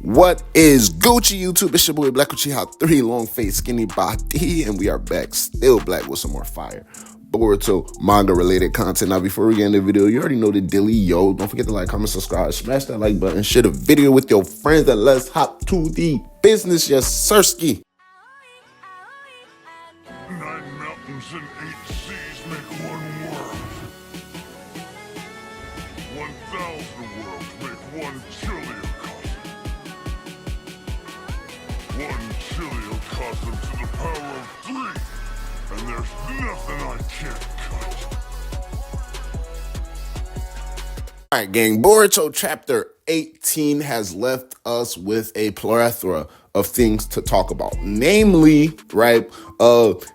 What is Gucci YouTube? It's your boy Black Gucci Hot 3, long face, skinny body, and we are back, still black with some more fire Boruto manga related content. Now before we get into the video, you already know the dilly, yo. Don't forget to like, comment, subscribe, smash that like button, share the video with your friends, and let's hop to the business. Yes, Sasuke. 9 mountains and 8 seas make one world. 1,000 worlds make one chiliocosm. 1 chiliocosm to the power of 3, and there's nothing I can't cut. Alright, gang, Boruto chapter 18 has left us with a plethora of things to talk about. Namely, right,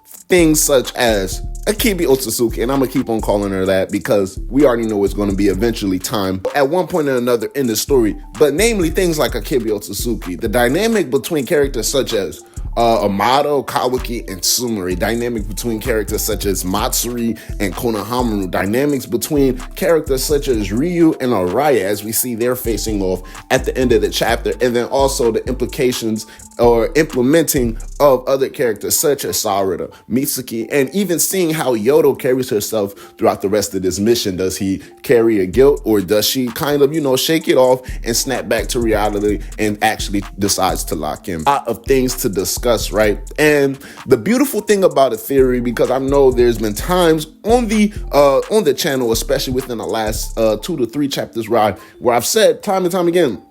things such as Akibi Otsutsuki, and I'm gonna keep on calling her that because we already know it's gonna be eventually time at one point or another in the story. But namely, things like Akibi Otsutsuki, the dynamic between characters such as Amado, Kawaki, and Sumire, dynamic between characters such as Matsuri and Konohamaru, dynamics between characters such as Ryu and Araya, as we see they're facing off at the end of the chapter, and then also the implications or implementing of other characters such as Sarada, Mitsuki, and even seeing how Yodo carries herself throughout the rest of this mission. Does he carry a guilt, or does she kind of, shake it off and snap back to reality and actually decides to lock in? A lot of things to discuss, right? And the beautiful thing about a theory, because I know there's been times on the channel, especially within the last 2 to 3 chapters, where I've said time and time again,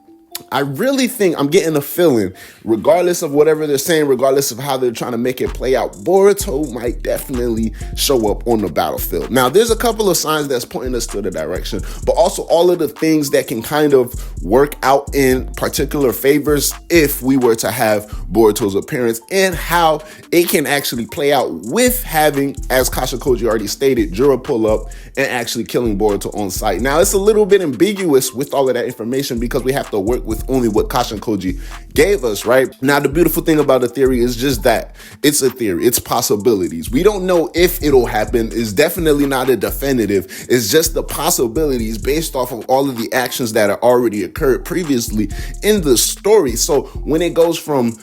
I really think I'm getting a feeling, regardless of whatever they're saying, regardless of how they're trying to make it play out, Boruto might definitely show up on the battlefield. Now, there's a couple of signs that's pointing us to the direction, but also all of the things that can kind of work out in particular favors if we were to have Boruto's appearance, and how it can actually play out with having, as Kashikoji already stated, Jura pull up and actually killing Boruto on sight. Now, it's a little bit ambiguous with all of that information because we have to work with only what Kashikoji gave us, right? Now, the beautiful thing about a theory is just that it's a theory, it's possibilities. We don't know if it'll happen. It's definitely not a definitive. It's just the possibilities based off of all of the actions that have already occurred previously in the story. So when it goes from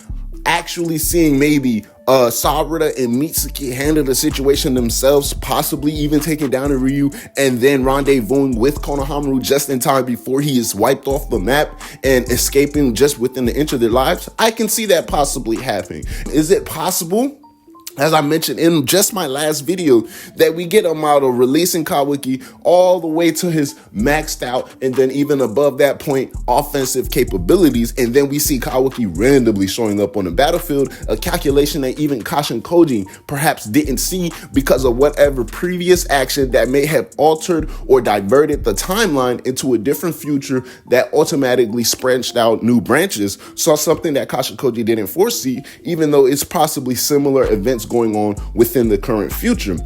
actually seeing maybe Sarada and Mitsuki handle the situation themselves, possibly even taking down a Ryu, and then rendezvousing with Konohamaru just in time before he is wiped off the map and escaping just within the inch of their lives, I can see that possibly happening. Is it possible, as I mentioned in just my last video, that we get Amado releasing Kawaki all the way to his maxed out and then even above that point offensive capabilities, and then we see Kawaki randomly showing up on the battlefield, a calculation that even Kashikoji perhaps didn't see because of whatever previous action that may have altered or diverted the timeline into a different future that automatically branched out new branches, saw something that Kashikoji didn't foresee, even though it's possibly similar events going on within the current future.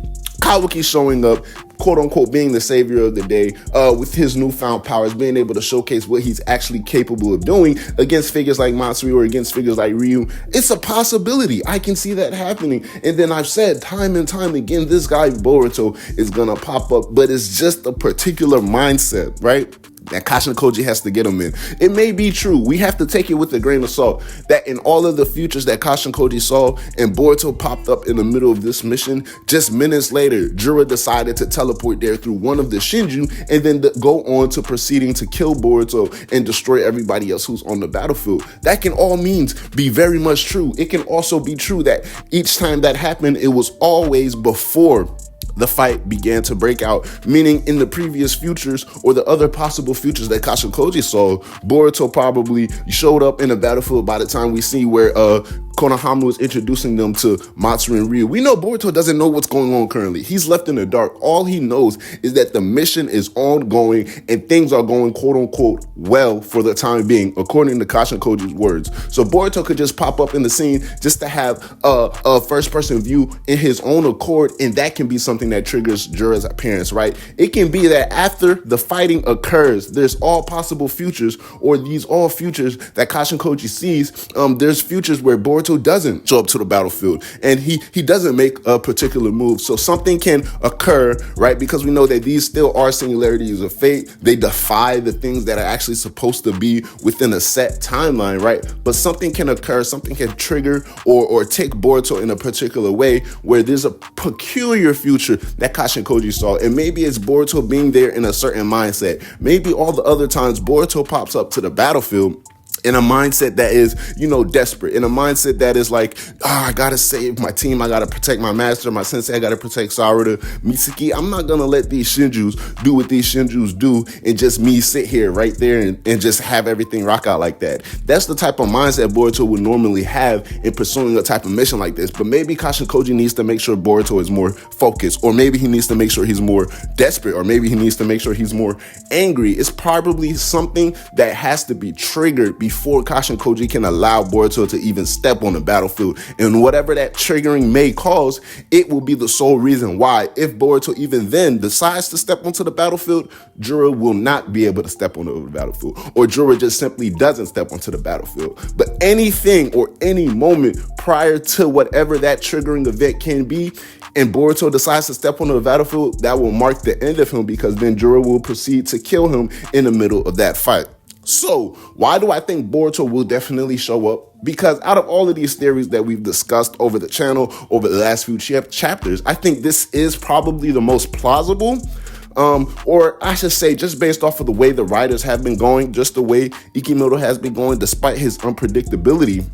Kawaki showing up, quote unquote, being the savior of the day with his newfound powers, being able to showcase what he's actually capable of doing against figures like Matsuri or against figures like Ryu. It's a possibility. I can see that happening. And then I've said time and time again, this guy Boruto is gonna pop up, but it's just a particular mindset, right, that Kashikoji has to get him in. It may be true. We have to take it with a grain of salt that in all of the futures that Kashikoji saw and Boruto popped up in the middle of this mission, just minutes later, Jura decided to teleport there through one of the Shinju and then go on to proceeding to kill Boruto and destroy everybody else who's on the battlefield. That can all means be very much true. It can also be true that each time that happened, it was always before the fight began to break out, meaning in the previous futures or the other possible futures that Kashikoji saw, Boruto probably showed up in the battlefield by the time we see where Konohamaru is introducing them to Matsuri and Ryu. We know Boruto doesn't know what's going on currently. He's left in the dark. All he knows is that the mission is ongoing and things are going, quote unquote, well for the time being, according to Kashikoji's words. So Boruto could just pop up in the scene just to have a first person view in his own accord, and that can be something that triggers Jura's appearance, right? It can be that after the fighting occurs, there's all possible futures, or these all futures that Kashikoji sees. There's futures where Boruto Boruto doesn't show up to the battlefield and he doesn't make a particular move. So something can occur, right? Because we know that these still are singularities of fate. They defy the things that are actually supposed to be within a set timeline, right? But something can occur, something can trigger or take Boruto in a particular way where there's a peculiar future that Kashin Koji saw. And maybe it's Boruto being there in a certain mindset. Maybe all the other times Boruto pops up to the battlefield in a mindset that is, desperate, in a mindset that is like, I gotta save my team, I gotta protect my master, my sensei, I gotta protect Sarada, Mitsuki. I'm not gonna let these Shinjus do what these Shinjus do and just me sit here right there and just have everything rock out like that. That's the type of mindset Boruto would normally have in pursuing a type of mission like this. But maybe Kashin Koji needs to make sure Boruto is more focused, or maybe he needs to make sure he's more desperate, or maybe he needs to make sure he's more angry. It's probably something that has to be triggered before Kashin Koji can allow Boruto to even step on the battlefield. And whatever that triggering may cause, it will be the sole reason why, if Boruto even then decides to step onto the battlefield, Juro will not be able to step onto the battlefield, or Juro just simply doesn't step onto the battlefield. But anything or any moment prior to whatever that triggering event can be, and Boruto decides to step onto the battlefield, that will mark the end of him, because then Juro will proceed to kill him in the middle of that fight. So why do I think Boruto will definitely show up? Because out of all of these theories that we've discussed over the channel, over the last few chapters, I think this is probably the most plausible. Or I should say, just based off of the way the writers have been going, just the way Ikimoto has been going, despite his unpredictability,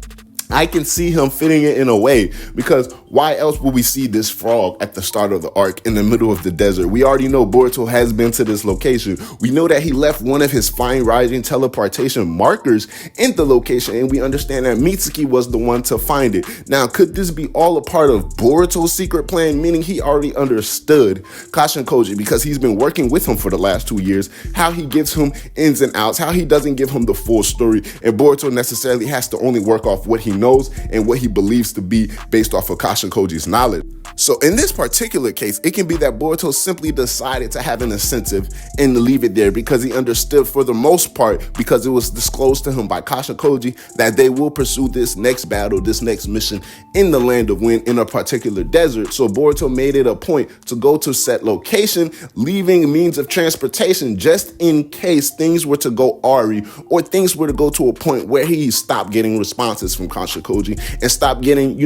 I can see him fitting it in a way, because why else would we see this frog at the start of the arc in the middle of the desert? We already know Boruto has been to this location. We know that he left one of his fine rising teleportation markers in the location, and we understand that Mitsuki was the one to find it. Now, could this be all a part of Boruto's secret plan, meaning he already understood Kashin Koji because he's been working with him for the last 2 years, how he gives him ins and outs, how he doesn't give him the full story, and Boruto necessarily has to only work off what he knows and what he believes to be based off of Kashin Koji's knowledge. So in this particular case, it can be that Boruto simply decided to have an incentive and to leave it there because he understood, for the most part, because it was disclosed to him by Kashin Koji, that they will pursue this next battle, this next mission in the Land of Wind in a particular desert. So Boruto made it a point to go to set location, leaving means of transportation just in case things were to go awry, or things were to go to a point where he stopped getting responses from Kashin Koji and stopped getting,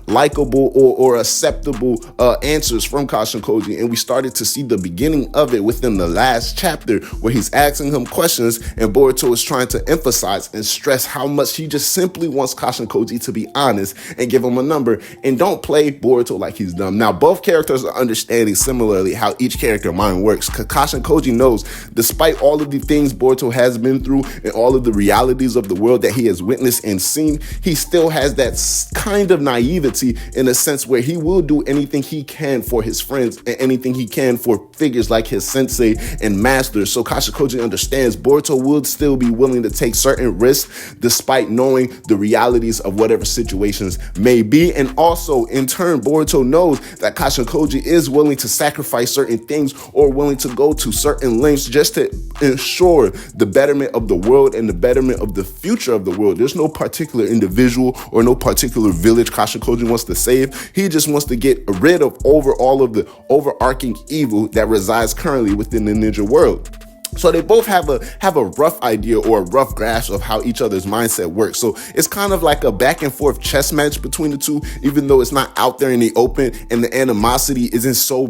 likable or acceptable answers from Kashin Koji. And we started to see the beginning of it within the last chapter, where he's asking him questions and Boruto is trying to emphasize and stress how much he just simply wants Kashin Koji to be honest and give him a number and don't play Boruto like he's dumb. Now, both characters are understanding similarly how each character mind works, because Kashin Koji knows, despite all of the things Boruto has been through and all of the realities of the world that he has witnessed and seen, he still has that kind of naivety in a sense where he will do anything he can for his friends and anything he can for figures like his sensei and master. So Kashin Koji understands Boruto would still be willing to take certain risks despite knowing the realities of whatever situations may be. And also, in turn, Boruto knows that Kashin Koji is willing to sacrifice certain things or willing to go to certain lengths just to ensure the betterment of the world and the betterment of the future of the world. There's no particular individual or no particular village Kashin Koji wants to save. He just wants to get rid of all of the overarching evil that resides currently within the ninja world. So they both have a rough idea or a rough grasp of how each other's mindset works. So it's kind of like a back and forth chess match between the two, even though it's not out there in the open and the animosity isn't so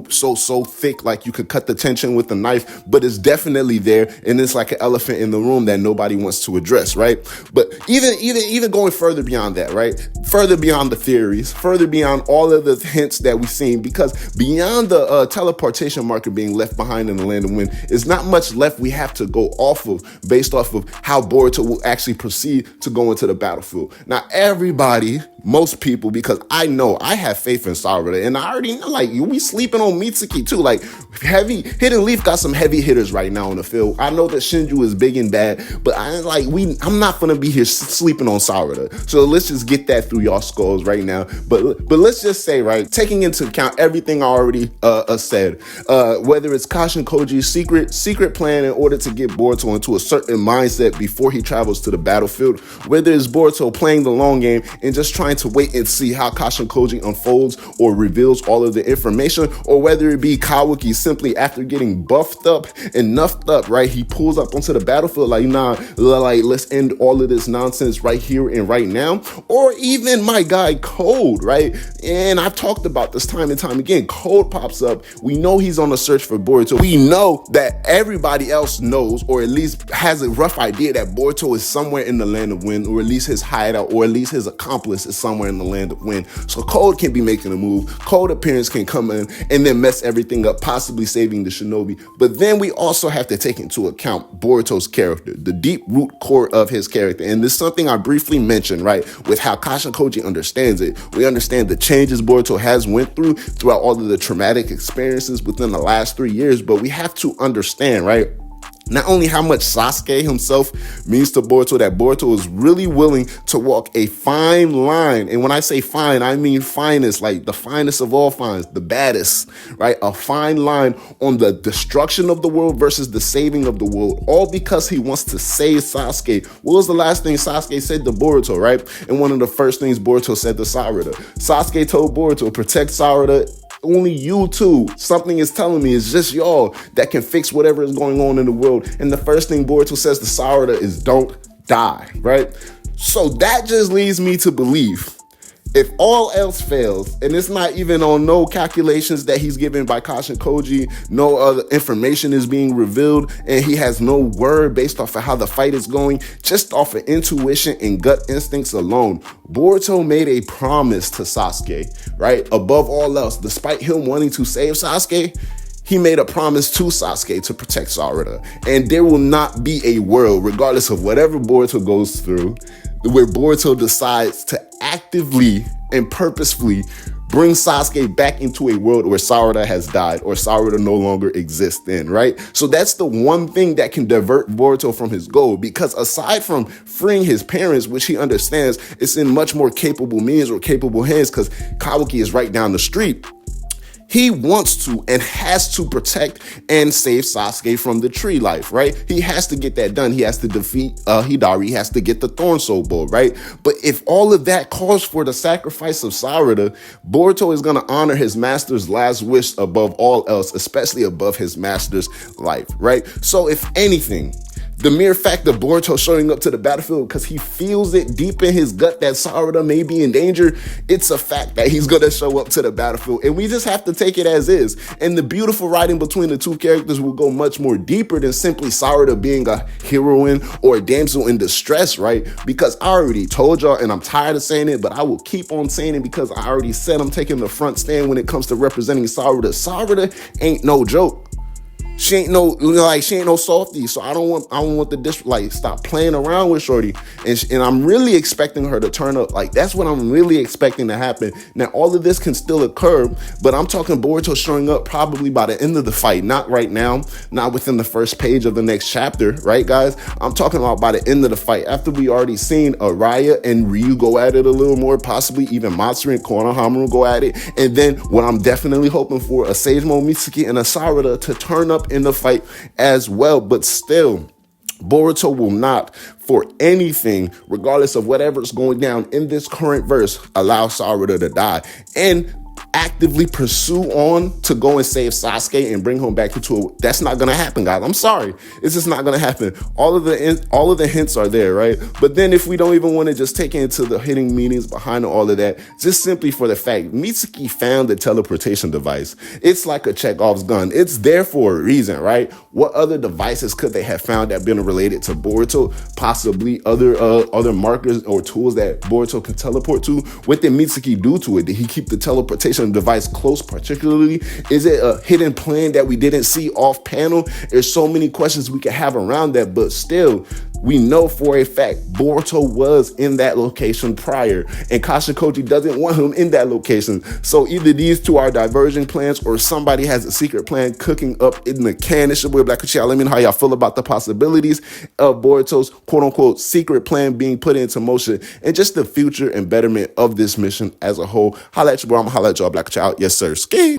thick like you could cut the tension with a knife, but it's definitely there, and it's like an elephant in the room that nobody wants to address, right? But even going further beyond that, right? Further beyond the theories, further beyond all of the hints that we've seen, because beyond the teleportation marker being left behind in the Land of Wind, is not much left we have to go off of based off of how Boruto will actually proceed to go into the battlefield. Now, everybody, most people, because I know I have faith in Sarada, and I already know, like, we sleeping on Mitsuki too. Like, Hidden Leaf got some heavy hitters right now on the field. I know that Shinju is big and bad, but I'm not gonna be here sleeping on Sarada. So let's just get that through y'all skulls right now. But let's just say, right, taking into account everything I already said, whether it's Kashin Koji's secret plan in order to get Boruto into a certain mindset before he travels to the battlefield, whether it's Boruto playing the long game and just trying trying to wait and see how Kashin Koji unfolds or reveals all of the information, or whether it be Kawaki simply after getting buffed up and nuffed up, right? He pulls up onto the battlefield like, nah, like, let's end all of this nonsense right here and right now. Or even my guy Code, right? And I've talked about this time and time again. Code pops up. We know he's on a search for Boruto. We know that everybody else knows, or at least has a rough idea, that Boruto is somewhere in the land of Wind, or at least his hideout, or at least his accomplice is somewhere in the land of Wind. So Code can be making a move. Code appearance can come in and then mess everything up, possibly saving the shinobi. But then we also have to take into account Boruto's character, the deep root core of his character. And this is something I briefly mentioned, right? With how Kashin Koji understands it. We understand the changes Boruto has went throughout all of the traumatic experiences within the last 3 years. But we have to understand, right, not only how much Sasuke himself means to Boruto, that Boruto is really willing to walk a fine line. And when I say fine, I mean finest, like the finest of all fines, the baddest, right? A fine line on the destruction of the world versus the saving of the world, all because he wants to save Sasuke. What was the last thing Sasuke said to Boruto, right? And one of the first things Boruto said to Sarada. Sasuke told Boruto, protect Sarada. Only you two. Something is telling me it's just y'all that can fix whatever is going on in the world. And the first thing Boruto says to Sarada is don't die, right? So that just leads me to believe, if all else fails, and it's not even on no calculations that he's given by Kashin Koji, no other information is being revealed, and he has no word based off of how the fight is going, just off of intuition and gut instincts alone, Boruto made a promise to Sasuke, right? Above all else, despite him wanting to save Sasuke, he made a promise to Sasuke to protect Sarada. And there will not be a world, regardless of whatever Boruto goes through, where Boruto decides to actively and purposefully bring Sasuke back into a world where Sarada has died or Sarada no longer exists in, right? So that's the one thing that can divert Boruto from his goal, because aside from freeing his parents, which he understands it's in much more capable means or capable hands, because Kawaki is right down the street, he wants to and has to protect and save Sasuke from the tree life, right? He has to get that done. He has to defeat Hidari. He has to get the Thorn Soul Bow, right? But if all of that calls for the sacrifice of Sarada, Boruto is going to honor his master's last wish above all else, especially above his master's life, right? So if anything, the mere fact of Boruto showing up to the battlefield because he feels it deep in his gut that Sarada may be in danger, it's a fact that he's going to show up to the battlefield. And we just have to take it as is. And the beautiful writing between the two characters will go much more deeper than simply Sarada being a heroine or a damsel in distress, right? Because I already told y'all, and I'm tired of saying it, but I will keep on saying it because I already said I'm taking the front stand when it comes to representing Sarada. Sarada ain't no joke. She ain't no softie, so I don't want the stop playing around with Shorty, and I'm really expecting her to turn up. Like, that's what I'm really expecting to happen. Now, all of this can still occur, but I'm talking Boruto showing up probably by the end of the fight, not right now, not within the first page of the next chapter, right, guys? I'm talking about by the end of the fight, after we already seen Araya and Ryu go at it a little more, possibly even Matsuri and Konohamaru go at it, and then what I'm definitely hoping for, a Sagemo Mitsuki and a Sarada to turn up in the fight as well. But still, Boruto will not, for anything, regardless of whatever's going down in this current verse, allow Sarada to die and actively pursue on to go and save Sasuke and bring him back into a... That's not gonna happen, guys. I'm sorry, it's just not gonna happen. All of the hints are there, right? But then if we don't even want to just take into the hidden meanings behind all of that, just simply for the fact Mitsuki found the teleportation device, it's like a Chekhov's gun. It's there for a reason, right? What other devices could they have found that been related to Boruto? Possibly other markers or tools that Boruto can teleport to. What did Mitsuki do to it? Did he keep the teleportation device close particularly? Is it a hidden plan that we didn't see off panel? There's so many questions we can have around that, but still, we know for a fact Boruto was in that location prior, and Kashin Koji doesn't want him in that location. So either these two are diversion plans, or somebody has a secret plan cooking up in the can. It's your boy Black Chat. Let me know how y'all feel about the possibilities of Boruto's quote-unquote secret plan being put into motion, and just the future and betterment of this mission as a whole. Holla at your boy. I'm gonna holla at y'all. Black Chat. Yes, sir. Ski.